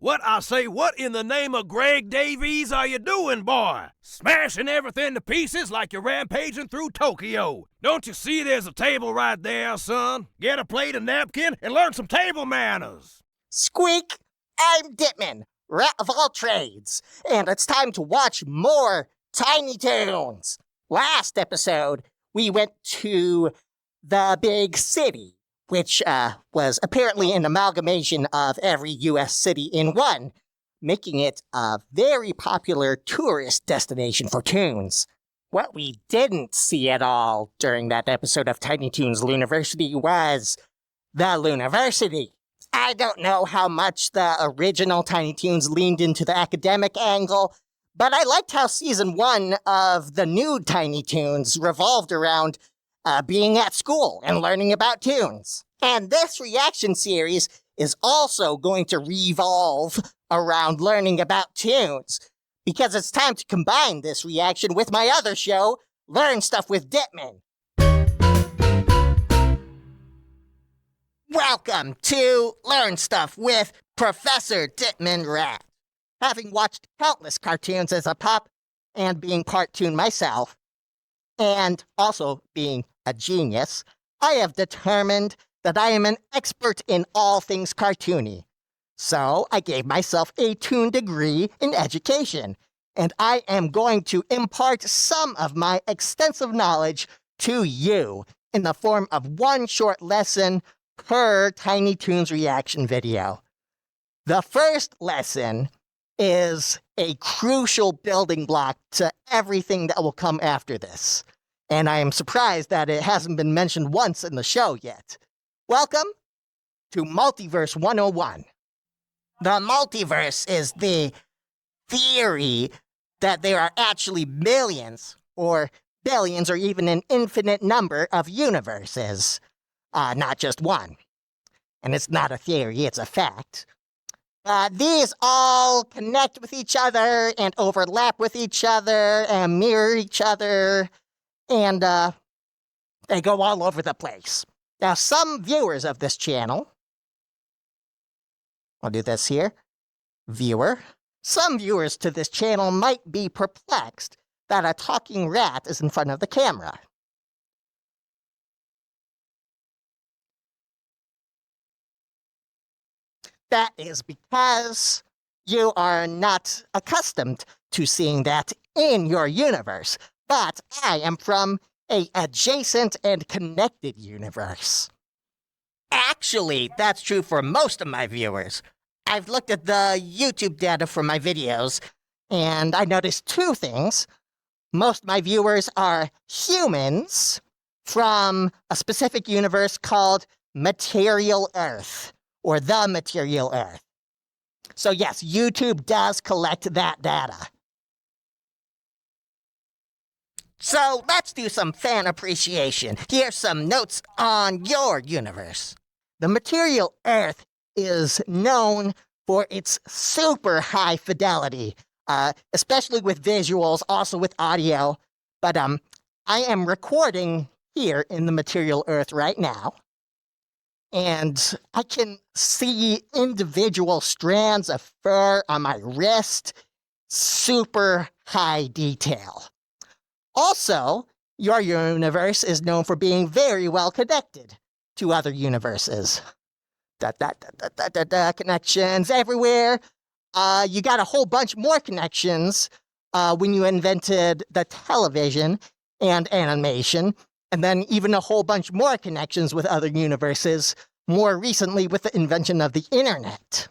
What I say, what in the name of Greg Davies are you doing, boy? Smashing everything to pieces like you're rampaging through Tokyo. Don't you see there's a table right there, son? Get a plate and napkin and learn some table manners. Squeak! I'm Dittman, rat of all trades, and it's time to watch more Tiny Toons. Last episode, we went to the big city, which was apparently an amalgamation of every U.S. city in one, making it a very popular tourist destination for Toons. What we didn't see at all during that episode of Tiny Toons Looniversity was the Looniversity. I don't know how much the original Tiny Toons leaned into the academic angle, but I liked how Season 1 of the new Tiny Toons revolved around being at school and learning about Toons. And this reaction series is also going to revolve around learning about Toons, because it's time to combine this reaction with my other show, Lern Stuf with Dittman. Welcome to Lern Stuf with Professor Dittman Rat. Having watched countless cartoons as a pup, and being part Toon myself, and also being a genius, I have determined that I am an expert in all things cartoony. So I gave myself a Toon degree in education, and I am going to impart some of my extensive knowledge to you in the form of one short lesson per Tiny Toons reaction video. The first lesson is a crucial building block to everything that will come after this, and I am surprised that it hasn't been mentioned once in the show yet. Welcome to Multiverse 101. The multiverse is the theory that there are actually millions, or billions, or even an infinite number of universes. Not just one. And it's not a theory, it's a fact. These all connect with each other and overlap with each other and mirror each other, and they go all over the place. Now, some viewers of this channel, I'll do this here, viewer. Some viewers to this channel might be perplexed that a talking rat is in front of the camera. That is because you are not accustomed to seeing that in your universe, but I am from an adjacent and connected universe. Actually, that's true for most of my viewers. I've looked at the YouTube data for my videos, and I noticed two things. Most of my viewers are humans from a specific universe called Material Earth, or the Material Earth. So yes, YouTube does collect that data. So let's do some fan appreciation. Here's some notes on your universe. The Material Earth is known for its super high fidelity, especially with visuals, also with audio. But I am recording here in the Material Earth right now, and I can see individual strands of fur on my wrist, super high detail. Also, your universe is known for being very well connected to other universes. Connections everywhere. You got a whole bunch more connections when you invented the television and animation, and then even a whole bunch more connections with other universes more recently with the invention of the internet.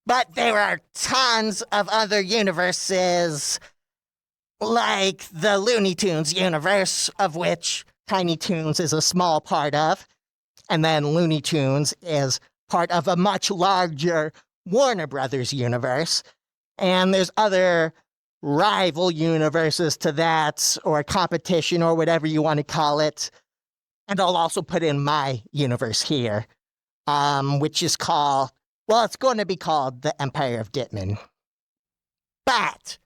But there are tons of other universes, like the Looney Tunes universe, of which Tiny Toons is a small part of, and then Looney Tunes is part of a much larger Warner Brothers universe, and there's other rival universes to that, or competition, or whatever you want to call it. And I'll also put in my universe here, which is called, well, it's going to be called the Empire of Dittman. But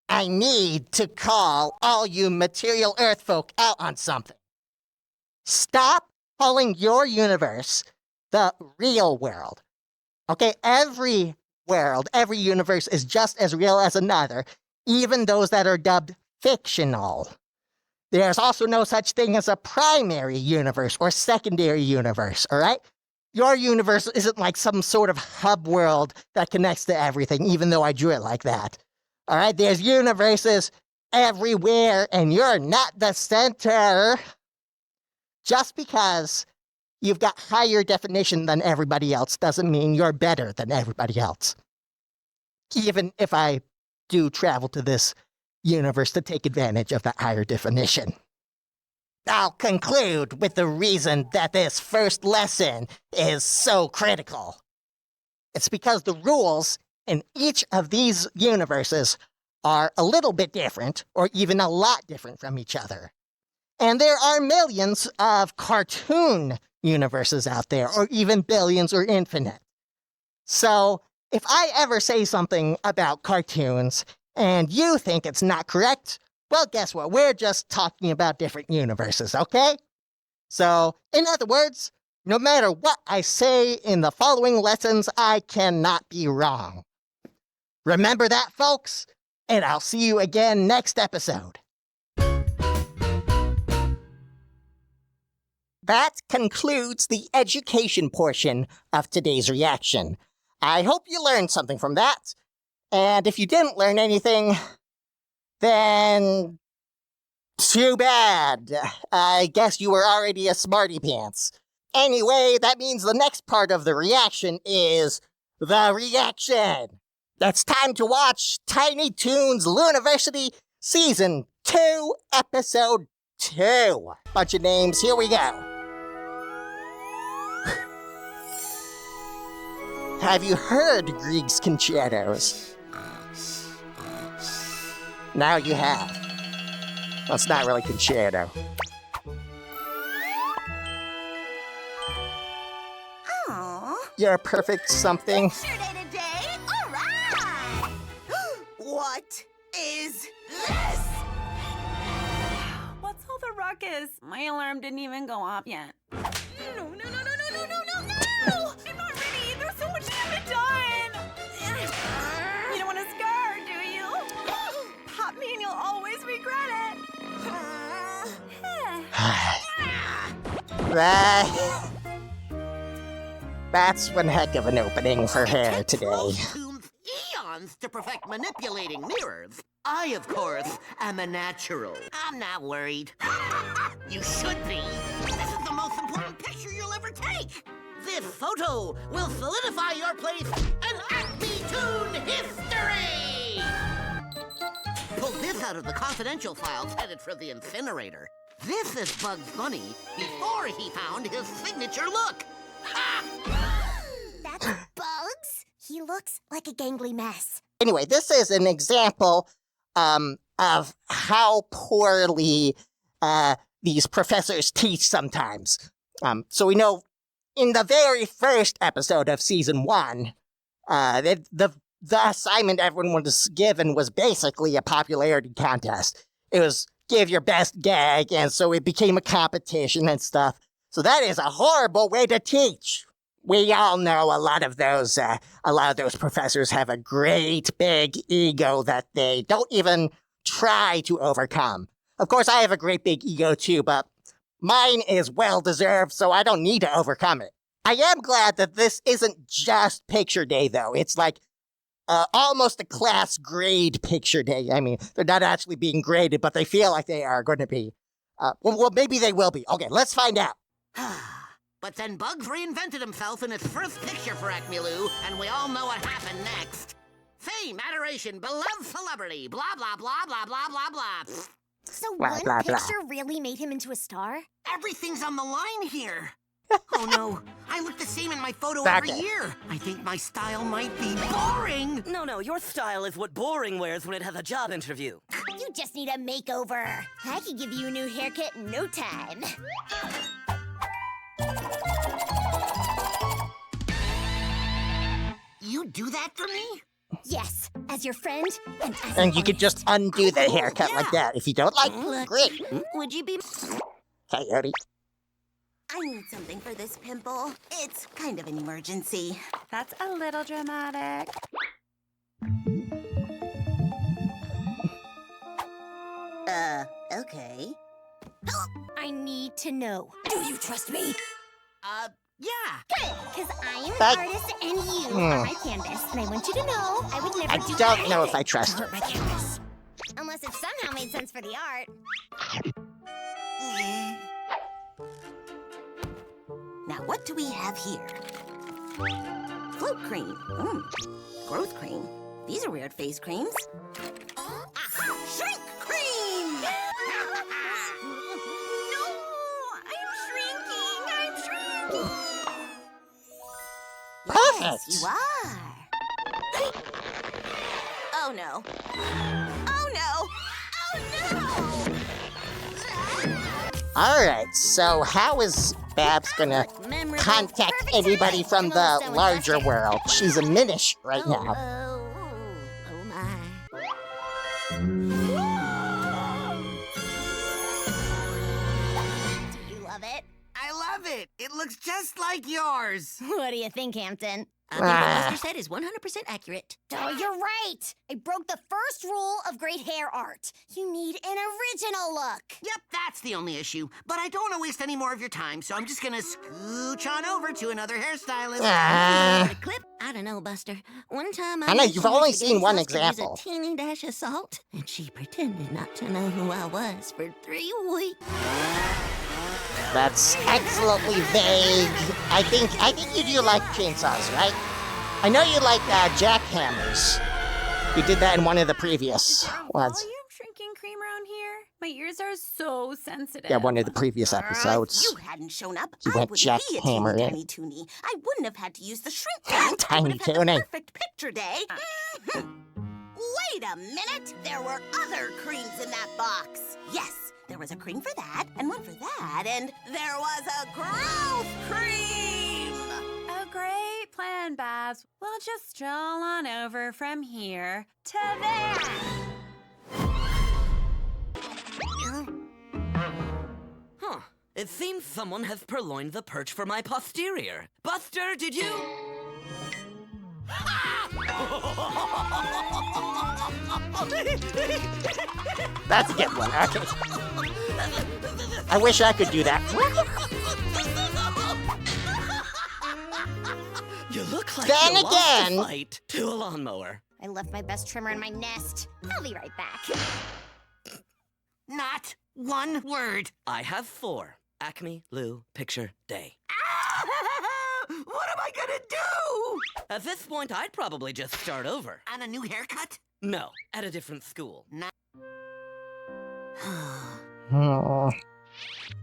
I need to call all you Material Earth folk out on something. Stop calling your universe the real world. Okay, every world, every universe is just as real as another, even those that are dubbed fictional. There's also no such thing as a primary universe or secondary universe, all right? Your universe isn't like some sort of hub world that connects to everything, even though I drew it like that. All right, there's universes everywhere, and you're not the center. Just because you've got higher definition than everybody else doesn't mean you're better than everybody else. Even if I do travel to this universe to take advantage of that higher definition. I'll conclude with the reason that this first lesson is so critical. It's because the rules in each of these universes are a little bit different, or even a lot different from each other. And there are millions of cartoon universes out there, or even billions or infinite. So, if I ever say something about cartoons, and you think it's not correct, well, guess what? We're just talking about different universes, okay? So, in other words, no matter what I say in the following lessons, I cannot be wrong. Remember that, folks? And I'll see you again next episode. That concludes the education portion of today's reaction. I hope you learned something from that. And if you didn't learn anything, then too bad. I guess you were already a smarty pants. Anyway, that means the next part of the reaction is the reaction. It's time to watch Tiny Toons Looniversity Season 2, Episode 2. Bunch of names, here we go. Have you heard Grieg's concertos? Now you have. Well, it's not really concerto. Aww. You're a perfect something. Picture day today. All right. What is this? What's all the ruckus? My alarm didn't even go off yet. No! I'm not ready. There's so much to be done. You don't want to scar, do you? Pop me and you'll always regret it. That's one heck of an opening for her today. Toons eons to perfect manipulating mirrors. I, of course, am a natural. I'm not worried. You should be. This is the most important picture you'll ever take. This photo will solidify your place in Acme Toon history. Pull this out of the confidential files headed for the incinerator. This is Bugs Bunny before he found his signature look. That's Bugs? He looks like a gangly mess. Anyway, this is an example of how poorly these professors teach sometimes. So we know in the very first episode of Season 1, the assignment everyone was given was basically a popularity contest. It was give your best gag, and so it became a competition and stuff. So that is a horrible way to teach. We all know a lot of those professors have a great big ego that they don't even try to overcome. Of course, I have a great big ego too, but mine is well-deserved, so I don't need to overcome it. I am glad that this isn't just picture day, though. It's like almost a class grade picture day. I mean, they're not actually being graded, but they feel like they are going to be. Well, maybe they will be. Okay, let's find out. But then Bugs reinvented himself in his first picture for Acme Lou, and we all know what happened next. Fame, adoration, beloved celebrity, blah, blah, blah, blah, blah, blah, blah. So Blah, one blah, blah. picture really made him into a star? Everything's on the line here. Oh no, I look the same in my photo Back every it. year. I think my style might be boring. No, your style is what boring wears when it has a job interview. You just need a makeover. I can give you a new haircut in no time. You do that for me? Yes, as your friend and as And you could just undo the haircut like that if you don't like it. Great. Would you be... Coyote. I need something for this pimple. It's kind of an emergency. That's a little dramatic. Okay. I need to know. Do you trust me? Yeah. Good, because I am That- an artist and you are my canvas. And I want you to know I would never I do don't know if I anything trust to her. hurt my canvas. Unless it somehow made sense for the art. Now, what do we have here? Float cream. Growth cream. These are weird face creams. Shrink cream! No! I'm shrinking! Perfect. Yes, you are. Oh, no. Oh, no. Oh, no! All right, so how is Babs gonna Memorable, contact perfect anybody timing. from I'm the almost done with larger busting. world? She's a minish right now. Oh, my. Do you love it? I love it. It looks just like yours. What do you think, Hamton? I think what Buster said is 100% accurate. Oh, you're right. I broke the first rule of great hair art. You need an original look. Yep, that's the only issue. But I don't want to waste any more of your time, so I'm just gonna scooch on over to another hairstylist. Ah, A clip? I don't know, Buster. One time I know, you've only seen one Use example. a teeny dash of salt, and she pretended not to know who I was for 3 weeks. that's excellently vague. I think you do like chainsaws, right? I know you like jackhammers. You did that in one of the previous ones. Volume shrinking cream around here? My ears are so sensitive. Yeah, one of the previous If episodes. you hadn't shown up, You I went wouldn't be a jackhammer in. teeny tiny toonie. I wouldn't have had to use the shrink gun. Tiny I would have had toonie. the perfect picture day. Wait a minute! There were other creams in that box. Yes, there was a cream for that, and one for that, and there was a growth cream! A great plan, Babs. We'll just stroll on over from here to there. Huh. It seems someone has purloined the perch for my posterior. Buster, did you? That's a good one. Okay. I wish I could do that. You look like Then you lost again- the fight to a lawnmower. I left my best trimmer in my nest. I'll be right back. Not one word. I have 4. Acme Lou Picture Day. What am I gonna do? At this point, I'd probably just start over. On a new haircut? No, at a different school. Oh.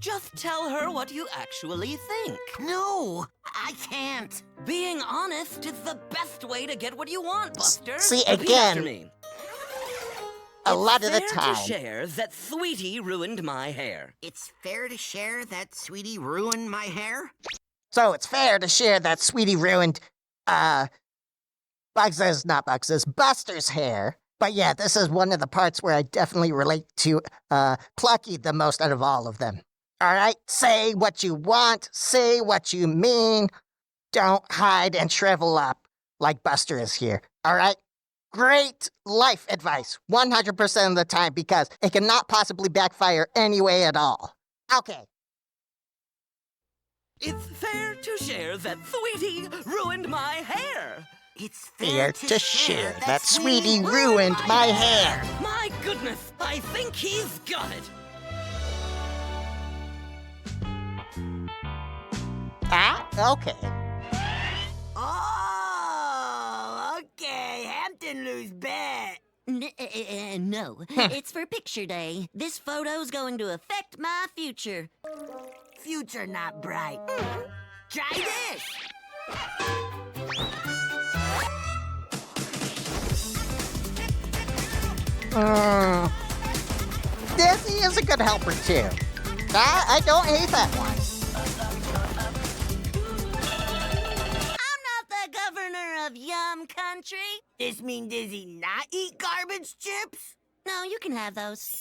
Just tell her what you actually think. No, I can't. Being honest is the best way to get what you want, Buster. See, Repeat again, after me. A lot of the Fair time. to share that Sweetie ruined my hair. It's fair to share that Sweetie ruined my hair? So it's fair to share that Sweetie ruined, Buster's hair. But yeah, this is one of the parts where I definitely relate to, Plucky the most out of all of them. Alright? Say what you want, say what you mean. Don't hide and shrivel up like Buster is here. Alright? Great life advice, 100% of the time, because it cannot possibly backfire any way at all. Okay. It's fair to share that Sweetie ruined my hair. It's Fair to share that Sweetie ruined my hair. My goodness, I think he's got it. Okay. Oh, okay. Hamton lose bet. No, it's for picture day. This photo's going to affect my future. Future not bright. Try this. Daffy is a good helper too. I don't hate that one. I'm not the governor of Yum Country. This mean does he not eat garbage chips? No, you can have those.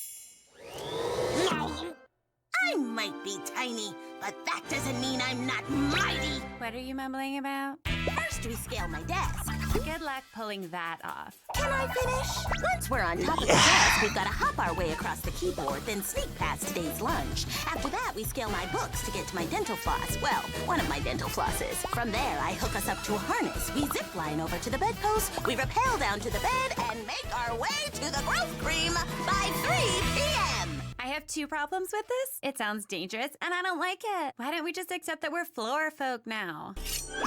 I might be tiny, but that doesn't mean I'm not mighty. What are you mumbling about? First, we scale my desk. Good luck pulling that off. Can I finish? Once we're on top of the desk, we've got to hop our way across the keyboard, then sneak past today's lunch. After that, we scale my books to get to my dental floss. Well, one of my dental flosses. From there, I hook us up to a harness. We zip line over to the bedpost, we rappel down to the bed, and make our way to the growth cream by 3 p.m. I have 2 problems with this. It sounds dangerous, and I don't like it. Why don't we just accept that we're floor folk now?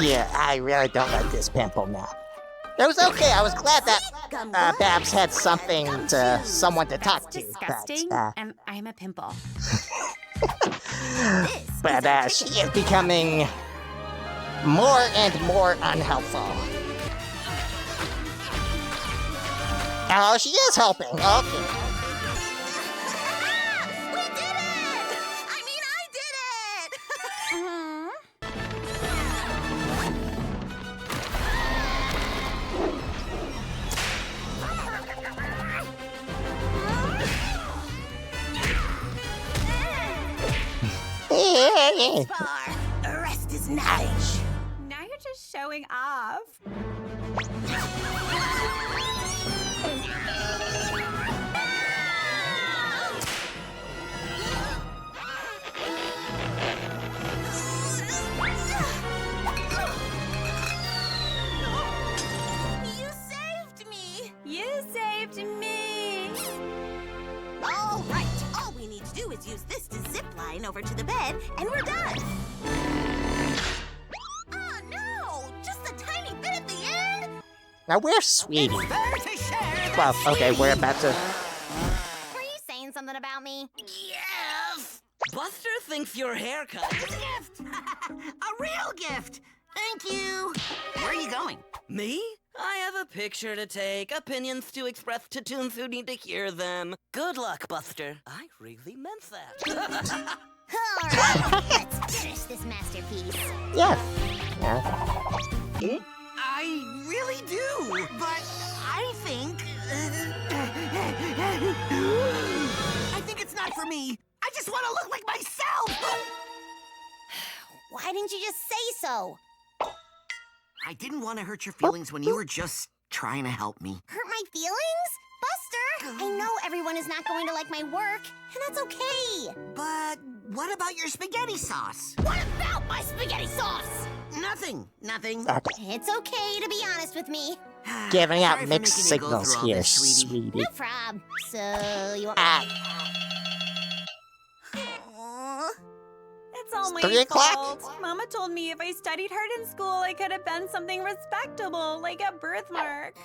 Yeah, I really don't like this pimple now. It was okay. I was glad that Babs had someone to talk to. Disgusting, and I'm a pimple. But she is becoming more and more unhelpful. Oh, she is helping. Okay. We did it! I mean, I did it! Far. The rest is nothing. Now you're just showing off. You saved me! You saved me. All right, all we need to do is use this to zip line over to the bed, and we're done. Oh no! Just a tiny bit at the end? Now where's Sweetie? Fair to share. Well, okay, we're about to. Were you saying something about me? Yes. Buster thinks your haircut. It's a gift. A real gift. Thank you. Where are you going? Me? I have a picture to take, opinions to express to Toons who need to hear them. Good luck, Buster. I really meant that. All right, let's finish this masterpiece. Yeah. I really do, but I think it's not for me. I just want to look like myself. Why didn't you just say so? I didn't want to hurt your feelings when you were just trying to help me. Hurt my feelings? Buster, I know everyone is not going to like my work, and that's okay. But what about your spaghetti sauce? What about my spaghetti sauce? Nothing. Okay. It's okay to be honest with me. Giving out Sorry for mixed making you go signals through all here, this, sweetie. Sweetie. No prob. So, you want Ah. Aw. It's all my 3 o'clock? fault. Mama told me if I studied hard in school, I could have been something respectable, like a birthmark.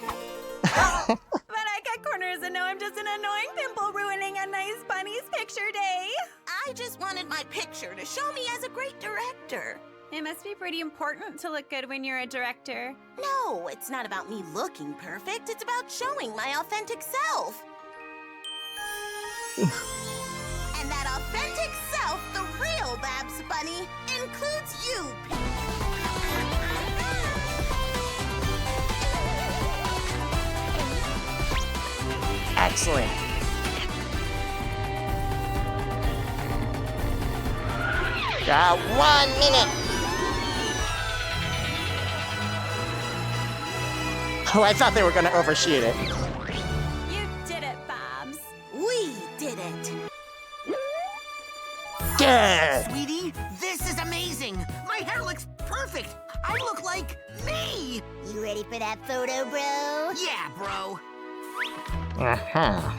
But I cut corners, and now I'm just an annoying pimple ruining a nice bunny's picture day. I just wanted my picture to show me as a great director. It must be pretty important to look good when you're a director. No, it's not about me looking perfect. It's about showing my authentic self. And that authentic self, the real Babs Bunny, includes you, Excellent. Got 1 minute. Oh, I thought they were going to overshoot it. You did it, Babs. We did it. Good. Sweetie, this is amazing. My hair looks perfect. I look like me. You ready for that photo, bro? Yeah, bro. Uh-huh.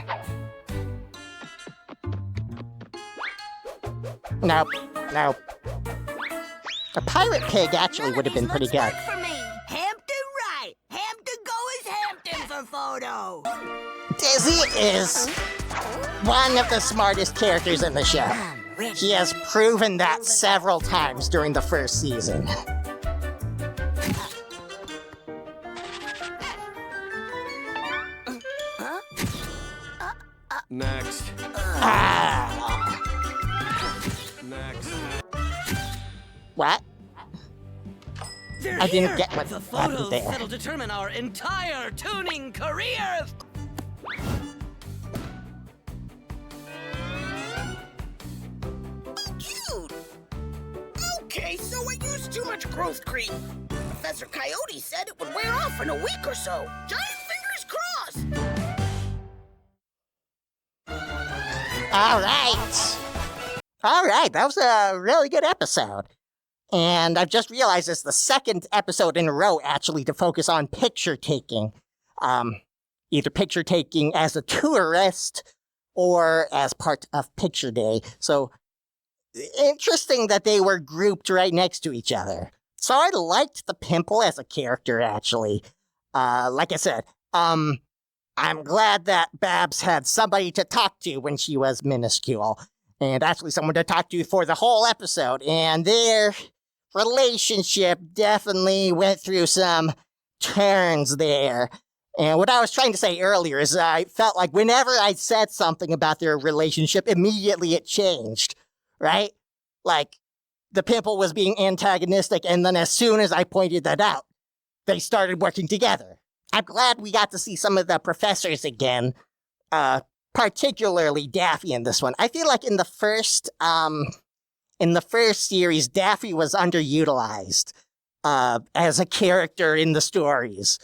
Nope. A pirate pig actually would have been pretty good. For me, Hampton right. Hampton go as Hampton for photo. Dizzy is one of the smartest characters in the show. He has proven that several times during the first season. Next. Ah. Next. What? They're I didn't here. get what the happened photos there. that'll determine our entire tuning careers. too much growth cream. Professor Coyote said it would wear off in a week or so. Giant fingers crossed. All right, that was a really good episode. And I've just realized it's the second episode in a row, actually, to focus on picture taking. Either picture taking as a tourist or as part of Picture Day. So, interesting that they were grouped right next to each other. So I liked the pimple as a character, actually. Like I said, I'm glad that Babs had somebody to talk to when she was minuscule. And actually someone to talk to for the whole episode. And their relationship definitely went through some turns there. And what I was trying to say earlier is I felt like whenever I said something about their relationship, immediately it changed, right? Like, the pimple was being antagonistic, and then as soon as I pointed that out, they started working together. I'm glad we got to see some of the professors again, particularly Daffy in this one. I feel like in the first series, Daffy was underutilized. As a character in the stories.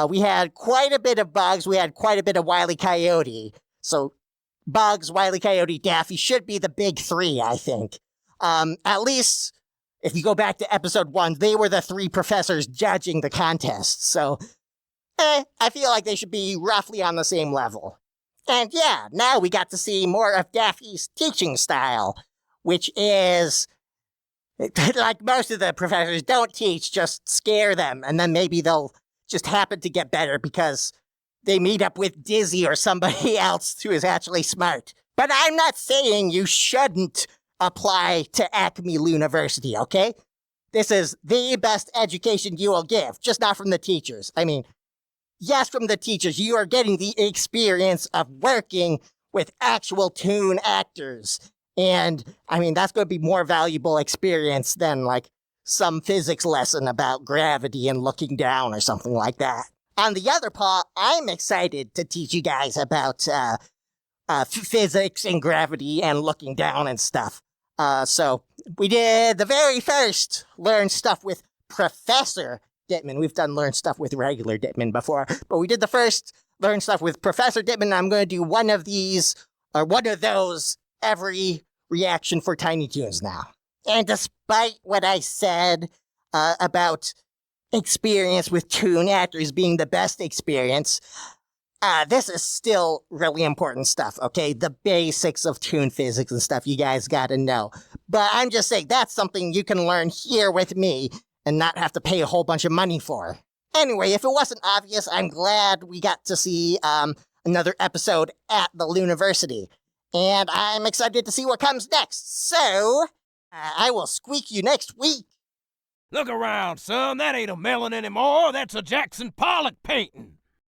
We had quite a bit of Bugs, we had quite a bit of Wile E. Coyote. So, Bugs, Wile E. Coyote, Daffy should be the big three, I think. At least, if you go back to episode 1, they were the 3 professors judging the contest. So, I feel like they should be roughly on the same level. And yeah, now we got to see more of Daffy's teaching style, which is... like most of the professors don't teach, just scare them, and then maybe they'll just happen to get better because they meet up with Dizzy or somebody else who is actually smart. But I'm not saying you shouldn't apply to Acme Looniversity, okay? This is the best education you will give, just not from the teachers. I mean, yes, from the teachers, you are getting the experience of working with actual toon actors. And, I mean, that's going to be more valuable experience than, like, some physics lesson about gravity and looking down or something like that. On the other part, I'm excited to teach you guys about physics and gravity and looking down and stuff. So, we did the very first Lern Stuf with Professor Dittman. We've done Lern Stuf with regular Dittman before, but we did the first Lern Stuf with Professor Dittman. I'm going to do one of those every reaction for Tiny Toons now. And despite what I said about experience with toon actors being the best experience, this is still really important stuff, okay? The basics of toon physics and stuff you guys gotta know. But I'm just saying that's something you can learn here with me and not have to pay a whole bunch of money for. Anyway, if it wasn't obvious, I'm glad we got to see another episode at the Looniversity. And I'm excited to see what comes next. So, I will squeak you next week. Look around, son. That ain't a melon anymore. That's a Jackson Pollock painting.